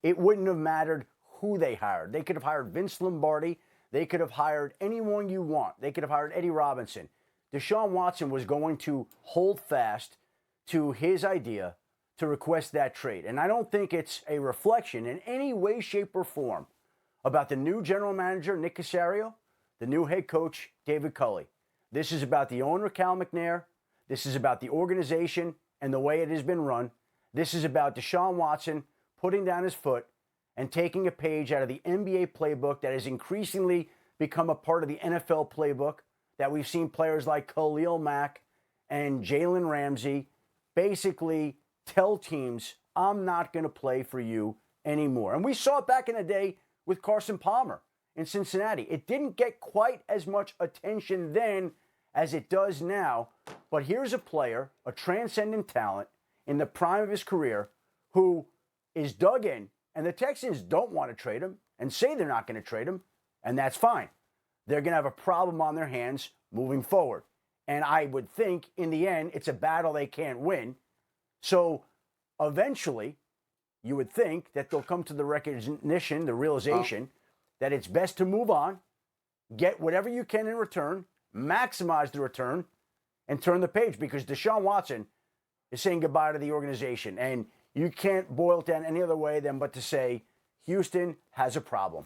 it wouldn't have mattered who they hired. They could have hired Vince Lombardi. They could have hired anyone you want. They could have hired Eddie Robinson. Deshaun Watson was going to hold fast to his idea to request that trade. And I don't think it's a reflection in any way, shape, or form about the new general manager, Nick Caserio, the new head coach, David Culley. This is about the owner, Cal McNair. This is about the organization and the way it has been run. This is about Deshaun Watson putting down his foot and taking a page out of the NBA playbook that has increasingly become a part of the NFL playbook, that we've seen players like Khalil Mack and Jalen Ramsey basically tell teams, I'm not going to play for you anymore. And we saw it back in the day with Carson Palmer in Cincinnati. It didn't get quite as much attention then as it does now, but here's a player, a transcendent talent in the prime of his career, who is dug in, and the Texans don't want to trade him and say they're not going to trade him, and that's fine. They're going to have a problem on their hands moving forward. And I would think, in the end, it's a battle they can't win. So eventually, you would think that they'll come to the recognition, the realization that it's best to move on, get whatever you can in return, maximize the return, and turn the page, because Deshaun Watson is saying goodbye to the organization. And you can't boil it down any other way than but to say Houston has a problem.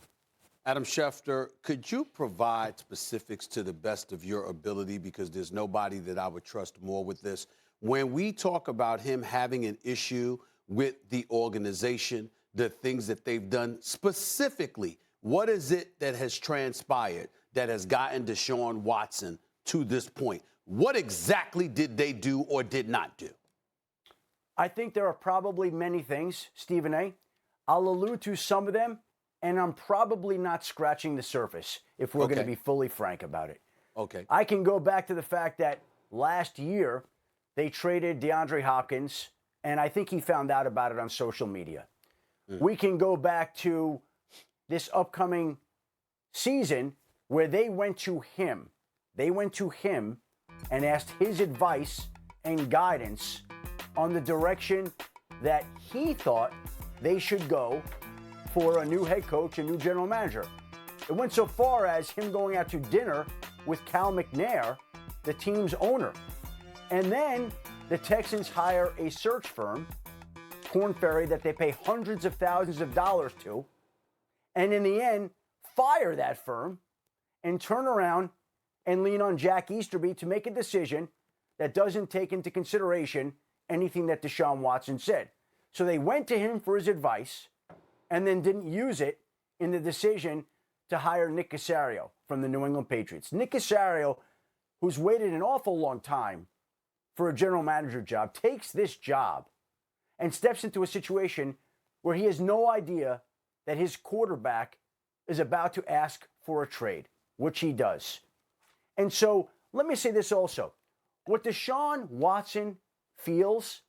Adam Schefter, could you provide specifics to the best of your ability, because there's nobody that I would trust more with this? When we talk about him having an issue with the organization, the things that they've done specifically, what is it that has transpired that has gotten Deshaun Watson to this point? What exactly did they do or did not do? I think there are probably many things, Stephen A. I'll allude to some of them, and I'm probably not scratching the surface if we're going to be fully frank about it. Okay. I can go back to the fact that last year they traded DeAndre Hopkins, and I think he found out about it on social media. We can go back to this upcoming season where they went to him. They went to him and asked his advice and guidance on the direction that he thought they should go for a new head coach, a new general manager. It went so far as him going out to dinner with Cal McNair, the team's owner. And then the Texans hire a search firm, Korn Ferry, that they pay hundreds of thousands of dollars to, and in the end, fire that firm and turn around and lean on Jack Easterby to make a decision that doesn't take into consideration anything that Deshaun Watson said. So they went to him for his advice and then didn't use it in the decision to hire Nick Caserio from the New England Patriots. Nick Caserio, who's waited an awful long time for a general manager job, takes this job and steps into a situation where he has no idea that his quarterback is about to ask for a trade, which he does. And so let me say this also. What Deshaun Watson feels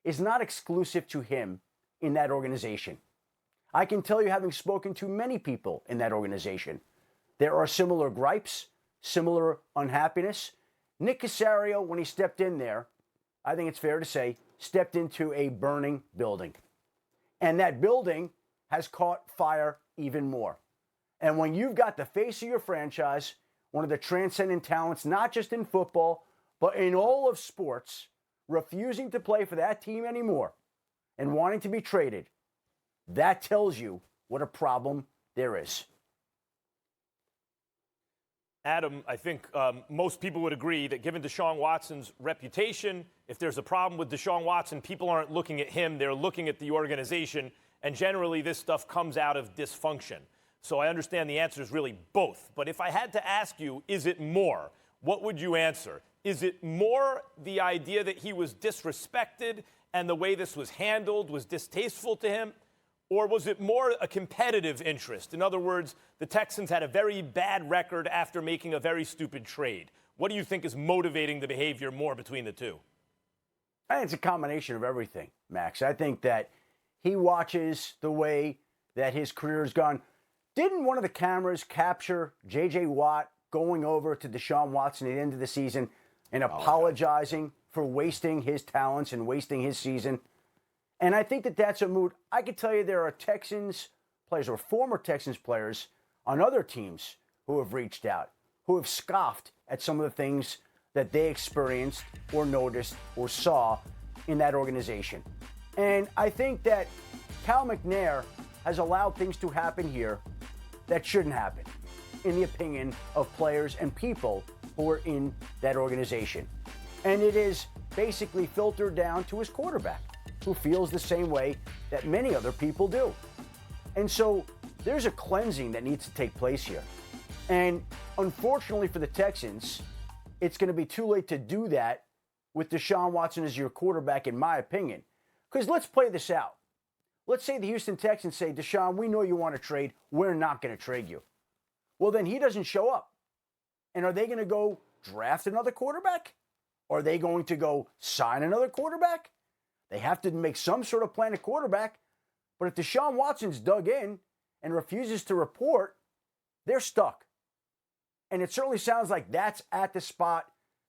is not exclusive to him in that organization. I can tell you, having spoken to many people in that organization, there are similar gripes, similar unhappiness. Nick Caserio, when he stepped in there, I think it's fair to say, stepped into a burning building. And that building has caught fire even more. And when you've got the face of your franchise, one of the transcendent talents, not just in football, but in all of sports, refusing to play for that team anymore and wanting to be traded, that tells you what a problem there is. Adam, I think most people would agree that given Deshaun Watson's reputation, if there's a problem with Deshaun Watson, people aren't looking at him, they're looking at the organization, and generally this stuff comes out of dysfunction. So I understand the answer is really both. But if I had to ask you, is it more? What would you answer? Is it more the idea that he was disrespected and the way this was handled was distasteful to him? Or was it more a competitive interest? In other words, the Texans had a very bad record after making a very stupid trade. What do you think is motivating the behavior more between the two? I think it's a combination of everything, Max. I think that he watches the way that his career has gone. Didn't one of the cameras capture J.J. Watt going over to Deshaun Watson at the end of the season and apologizing for wasting his talents and wasting his season? And I think that that's a mood. I could tell you there are Texans players or former Texans players on other teams who have reached out, who have scoffed at some of the things that they experienced or noticed or saw in that organization. And I think that Cal McNair has allowed things to happen here that shouldn't happen, in the opinion of players and people who are in that organization. And it is basically filtered down to his quarterback, who feels the same way that many other people do. And so there's a cleansing that needs to take place here. And unfortunately for the Texans, it's going to be too late to do that with Deshaun Watson as your quarterback, in my opinion. Because let's play this out. Let's say the Houston Texans say, Deshaun, we know you want to trade. We're not going to trade you. Well, then he doesn't show up. And are they going to go draft another quarterback? Are they going to go sign another quarterback? They have to make some sort of plan at quarterback. But if Deshaun Watson's dug in and refuses to report, they're stuck. And it certainly sounds like that's at the spot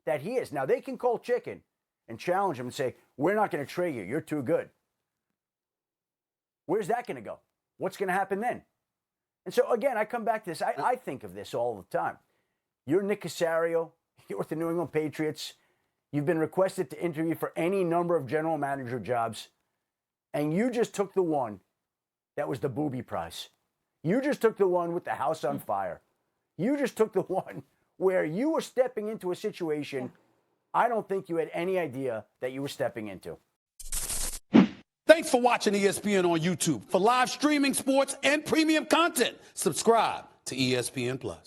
that he is. Now, they can call chicken and challenge him and say, we're not going to trade you. You're too good. Where's that going to go? What's going to happen then? And so, again, I come back to this. I think of this all the time. You're Nick Casario. You're with the New England Patriots. You've been requested to interview for any number of general manager jobs. And you just took the one that was the booby prize. You just took the one with the house on fire. You just took the one where you were stepping into a situation I don't think you had any idea that you were stepping into. Thanks for watching ESPN on YouTube. For live streaming sports and premium content, subscribe to ESPN+.